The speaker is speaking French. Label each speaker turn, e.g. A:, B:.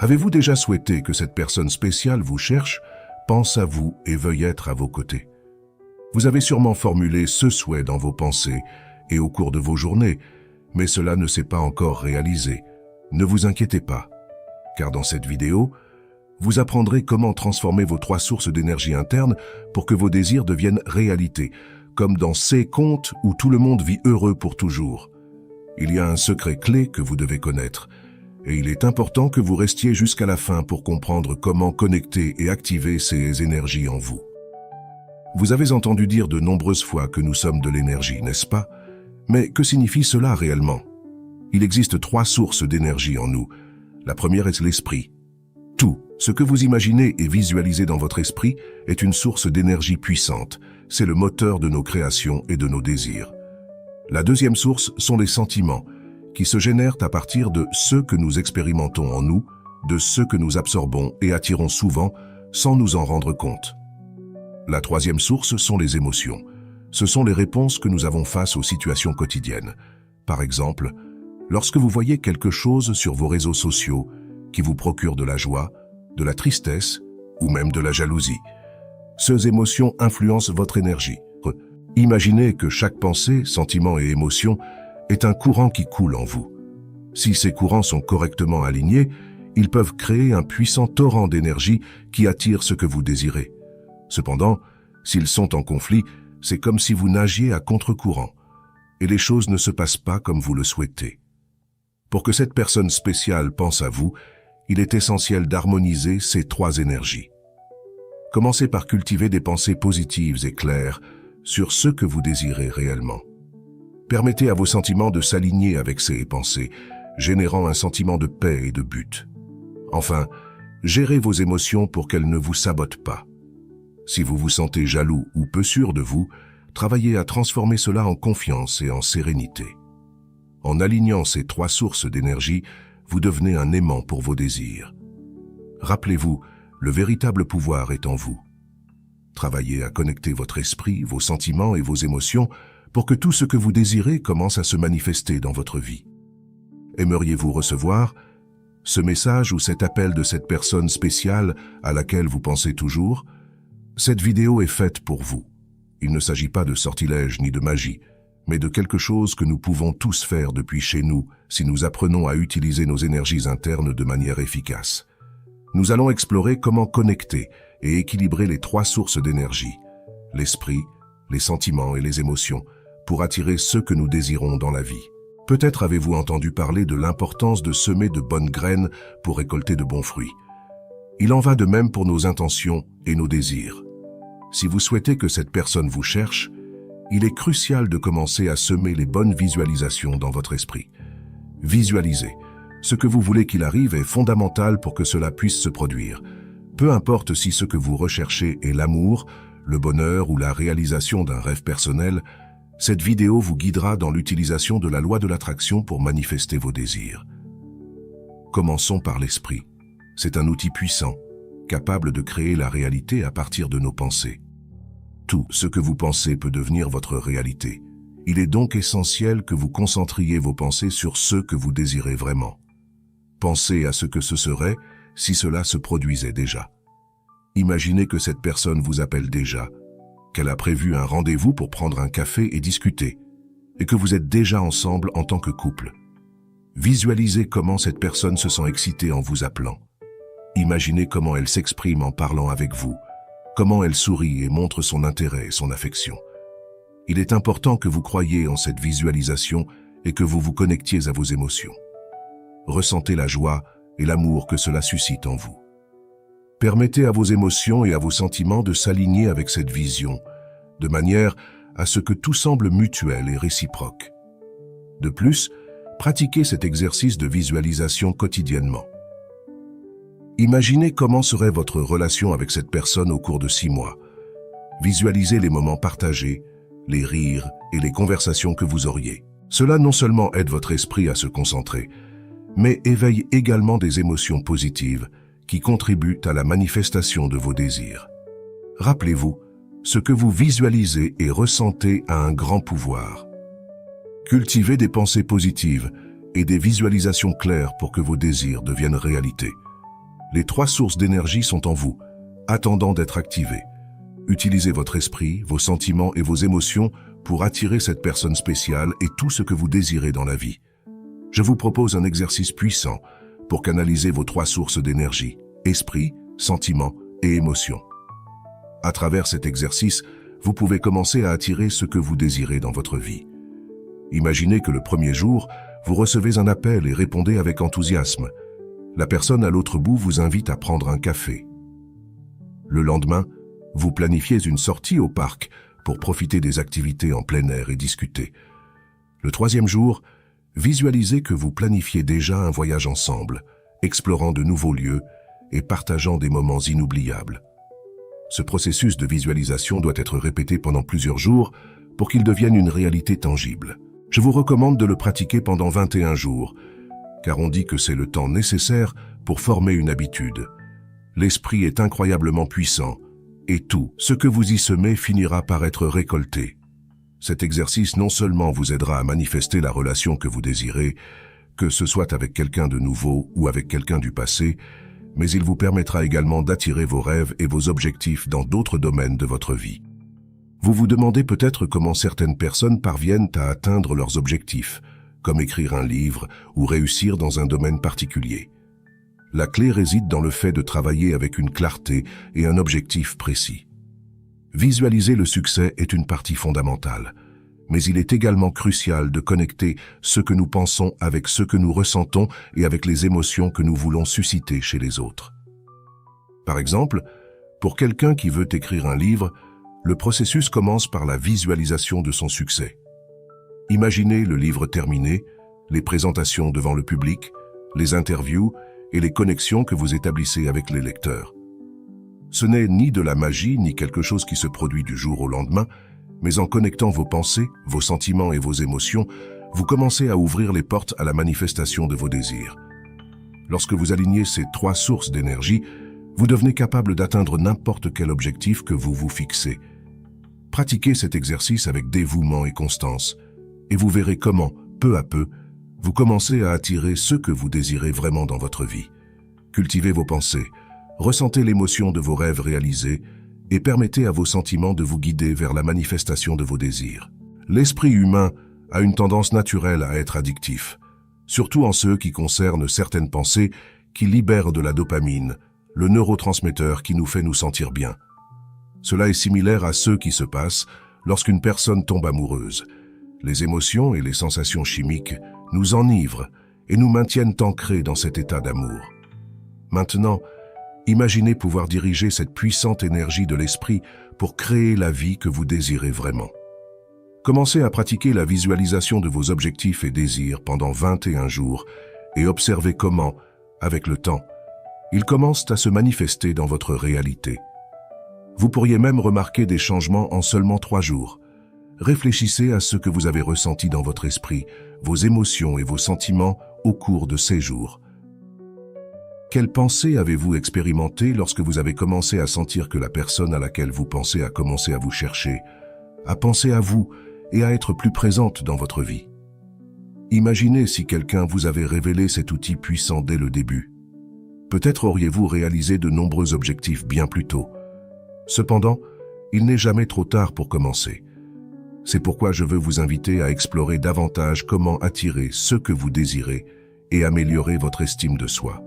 A: Avez-vous déjà souhaité que cette personne spéciale vous cherche, pense à vous et veuille être à vos côtés? Vous avez sûrement formulé ce souhait dans vos pensées et au cours de vos journées, mais cela ne s'est pas encore réalisé. Ne vous inquiétez pas, car dans cette vidéo, vous apprendrez comment transformer vos 3 sources d'énergie interne pour que vos désirs deviennent réalité, comme dans ces contes où tout le monde vit heureux pour toujours. Il y a un secret clé que vous devez connaître, et il est important que vous restiez jusqu'à la fin pour comprendre comment connecter et activer ces énergies en vous. Vous avez entendu dire de nombreuses fois que nous sommes de l'énergie, n'est-ce pas? Mais que signifie cela réellement? Il existe 3 sources d'énergie en nous. La première est l'esprit. Tout ce que vous imaginez et visualisez dans votre esprit est une source d'énergie puissante. C'est le moteur de nos créations et de nos désirs. La deuxième source sont les sentiments, qui se génèrent à partir de ceux que nous expérimentons en nous, de ceux que nous absorbons et attirons souvent sans nous en rendre compte. La troisième source sont les émotions. Ce sont les réponses que nous avons face aux situations quotidiennes. Par exemple, lorsque vous voyez quelque chose sur vos réseaux sociaux qui vous procure de la joie, de la tristesse ou même de la jalousie. Ces émotions influencent votre énergie. Imaginez que chaque pensée, sentiment et émotion est un courant qui coule en vous. Si ces courants sont correctement alignés, ils peuvent créer un puissant torrent d'énergie qui attire ce que vous désirez. Cependant, s'ils sont en conflit, c'est comme si vous nagiez à contre-courant, et les choses ne se passent pas comme vous le souhaitez. Pour que cette personne spéciale pense à vous, il est essentiel d'harmoniser ces 3 énergies. Commencez par cultiver des pensées positives et claires sur ce que vous désirez réellement. Permettez à vos sentiments de s'aligner avec ces pensées, générant un sentiment de paix et de but. Enfin, gérez vos émotions pour qu'elles ne vous sabotent pas. Si vous vous sentez jaloux ou peu sûr de vous, travaillez à transformer cela en confiance et en sérénité. En alignant ces 3 sources d'énergie, vous devenez un aimant pour vos désirs. Rappelez-vous, le véritable pouvoir est en vous. Travaillez à connecter votre esprit, vos sentiments et vos émotions pour que tout ce que vous désirez commence à se manifester dans votre vie. Aimeriez-vous recevoir ce message ou cet appel de cette personne spéciale à laquelle vous pensez toujours? Cette vidéo est faite pour vous. Il ne s'agit pas de sortilège ni de magie, mais de quelque chose que nous pouvons tous faire depuis chez nous si nous apprenons à utiliser nos énergies internes de manière efficace. Nous allons explorer comment connecter et équilibrer les 3 sources d'énergie, l'esprit, les sentiments et les émotions, pour attirer ce que nous désirons dans la vie. Peut-être avez-vous entendu parler de l'importance de semer de bonnes graines pour récolter de bons fruits. Il en va de même pour nos intentions et nos désirs. Si vous souhaitez que cette personne vous cherche, il est crucial de commencer à semer les bonnes visualisations dans votre esprit. Visualiser. Ce que vous voulez qu'il arrive est fondamental pour que cela puisse se produire. Peu importe si ce que vous recherchez est l'amour, le bonheur ou la réalisation d'un rêve personnel, cette vidéo vous guidera dans l'utilisation de la loi de l'attraction pour manifester vos désirs. Commençons par l'esprit. C'est un outil puissant, capable de créer la réalité à partir de nos pensées. Tout ce que vous pensez peut devenir votre réalité. Il est donc essentiel que vous concentriez vos pensées sur ce que vous désirez vraiment. Pensez à ce que ce serait si cela se produisait déjà. Imaginez que cette personne vous appelle déjà, qu'elle a prévu un rendez-vous pour prendre un café et discuter, et que vous êtes déjà ensemble en tant que couple. Visualisez comment cette personne se sent excitée en vous appelant. Imaginez comment elle s'exprime en parlant avec vous, comment elle sourit et montre son intérêt et son affection. Il est important que vous croyiez en cette visualisation et que vous vous connectiez à vos émotions. Ressentez la joie et l'amour que cela suscite en vous. Permettez à vos émotions et à vos sentiments de s'aligner avec cette vision, de manière à ce que tout semble mutuel et réciproque. De plus, pratiquez cet exercice de visualisation quotidiennement. Imaginez comment serait votre relation avec cette personne au cours de 6 mois. Visualisez les moments partagés, les rires et les conversations que vous auriez. Cela non seulement aide votre esprit à se concentrer, mais éveille également des émotions positives qui contribuent à la manifestation de vos désirs. Rappelez-vous, ce que vous visualisez et ressentez a un grand pouvoir. Cultivez des pensées positives et des visualisations claires pour que vos désirs deviennent réalité. Les 3 sources d'énergie sont en vous, attendant d'être activées. Utilisez votre esprit, vos sentiments et vos émotions pour attirer cette personne spéciale et tout ce que vous désirez dans la vie. Je vous propose un exercice puissant pour canaliser vos 3 sources d'énergie, esprit, sentiments et émotions. À travers cet exercice, vous pouvez commencer à attirer ce que vous désirez dans votre vie. Imaginez que le premier jour, vous recevez un appel et répondez avec enthousiasme. La personne à l'autre bout vous invite à prendre un café. Le lendemain, vous planifiez une sortie au parc pour profiter des activités en plein air et discuter. Le 3e jour, visualisez que vous planifiez déjà un voyage ensemble, explorant de nouveaux lieux et partageant des moments inoubliables. Ce processus de visualisation doit être répété pendant plusieurs jours pour qu'il devienne une réalité tangible. Je vous recommande de le pratiquer pendant 21 jours, car on dit que c'est le temps nécessaire pour former une habitude. L'esprit est incroyablement puissant, et tout ce que vous y semez finira par être récolté. Cet exercice non seulement vous aidera à manifester la relation que vous désirez, que ce soit avec quelqu'un de nouveau ou avec quelqu'un du passé, mais il vous permettra également d'attirer vos rêves et vos objectifs dans d'autres domaines de votre vie. Vous vous demandez peut-être comment certaines personnes parviennent à atteindre leurs objectifs, comme écrire un livre ou réussir dans un domaine particulier. La clé réside dans le fait de travailler avec une clarté et un objectif précis. Visualiser le succès est une partie fondamentale, mais il est également crucial de connecter ce que nous pensons avec ce que nous ressentons et avec les émotions que nous voulons susciter chez les autres. Par exemple, pour quelqu'un qui veut écrire un livre, le processus commence par la visualisation de son succès. Imaginez le livre terminé, les présentations devant le public, les interviews et les connexions que vous établissez avec les lecteurs. Ce n'est ni de la magie ni quelque chose qui se produit du jour au lendemain, mais en connectant vos pensées, vos sentiments et vos émotions, vous commencez à ouvrir les portes à la manifestation de vos désirs. Lorsque vous alignez ces 3 sources d'énergie, vous devenez capable d'atteindre n'importe quel objectif que vous vous fixez. Pratiquez cet exercice avec dévouement et constance, et vous verrez comment, peu à peu, vous commencez à attirer ce que vous désirez vraiment dans votre vie. Cultivez vos pensées, ressentez l'émotion de vos rêves réalisés et permettez à vos sentiments de vous guider vers la manifestation de vos désirs. L'esprit humain a une tendance naturelle à être addictif, surtout en ceux qui concernent certaines pensées qui libèrent de la dopamine, le neurotransmetteur qui nous fait nous sentir bien. Cela est similaire à ce qui se passe lorsqu'une personne tombe amoureuse. Les émotions et les sensations chimiques nous enivrent et nous maintiennent ancrés dans cet état d'amour. Maintenant, imaginez pouvoir diriger cette puissante énergie de l'esprit pour créer la vie que vous désirez vraiment. Commencez à pratiquer la visualisation de vos objectifs et désirs pendant 21 jours et observez comment, avec le temps, ils commencent à se manifester dans votre réalité. Vous pourriez même remarquer des changements en seulement 3 jours. Réfléchissez à ce que vous avez ressenti dans votre esprit, vos émotions et vos sentiments au cours de ces jours. Quelles pensées avez-vous expérimentées lorsque vous avez commencé à sentir que la personne à laquelle vous pensez a commencé à vous chercher, à penser à vous et à être plus présente dans votre vie? Imaginez si quelqu'un vous avait révélé cet outil puissant dès le début. Peut-être auriez-vous réalisé de nombreux objectifs bien plus tôt. Cependant, il n'est jamais trop tard pour commencer. C'est pourquoi je veux vous inviter à explorer davantage comment attirer ce que vous désirez et améliorer votre estime de soi.